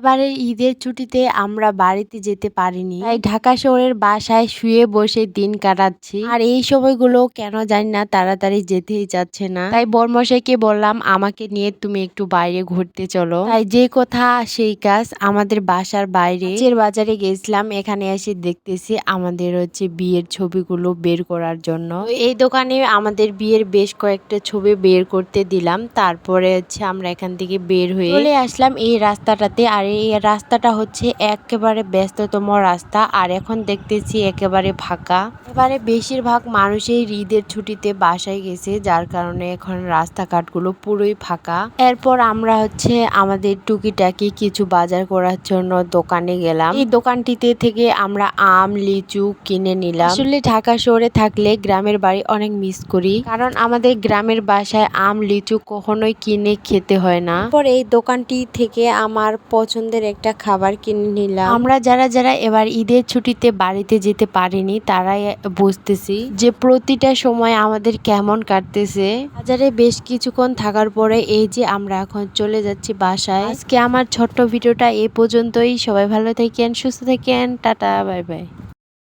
এবারে ঈদের ছুটিতে আমরা বাড়িতে যেতে পারিনি, তাই ঢাকা শহরের বাসায় শুয়ে বসে দিন কাটাচ্ছি। আর এই সময়গুলো কেন জানি না তাড়াতাড়ি যেতেই যাচ্ছে না, তাই বরমশাইকে বললাম আমাকে নিয়ে তুমি একটু বাইরে ঘুরতে চলো। তাই যে কথা সেই কাজ, আমাদের বাসার বাইরে বাজারে গেছিলাম। এখানে এসে দেখতেছি আমাদের হচ্ছে বিয়ের ছবিগুলো বের করার জন্য। এই দোকানে আমাদের বিয়ের বেশ কয়েকটা ছবি বের করতে দিলাম। তারপরে হচ্ছে আমরা এখান থেকে বের হয়ে চলে আসলাম এই রাস্তাটাতে। আর এই রাস্তাটা হচ্ছে একেবারে ব্যস্ততম রাস্তা, আর এখন দেখতেছি একেবারে ফাঁকা। এবারে বেশিরভাগ মানুষই ঈদের ছুটিতে বাসায় গেছে, যার কারণে এখন রাস্তাঘাটগুলো পুরোই ফাঁকা। এরপর আমরা হচ্ছে আমাদের টুকিটাকি কিছু বাজার করার জন্য দোকানে গেলাম। এই দোকানটিতে থেকে আমরা আম লিচু কিনে নিলাম। আসলে ঢাকা শহরে থাকলে গ্রামের বাড়ি অনেক মিস করি, কারণ আমাদের গ্রামের বাসায় আম লিচু কখনোই কিনে খেতে হয় না। পরে এই দোকানটি থেকে আমার পছন্দের একটা খাবার কিনে নিলাম। আমরা যারা যারা এবার ঈদের ছুটিতে বাড়িতে যেতে পারিনি তারাই বুঝতেছি যে প্রতিটা সময় আমাদের কেমন কাটতেছে। বাজারে বেশ কিছুক্ষণ থাকার পরে এই যে আমরা এখন চলে যাচ্ছি বাসায়। আজকে আমার ছোট্ট ভিডিওটা এই পর্যন্তই। সবাই ভালো থাকেন, সুস্থ থাকেন, টাটা, বাই বাই।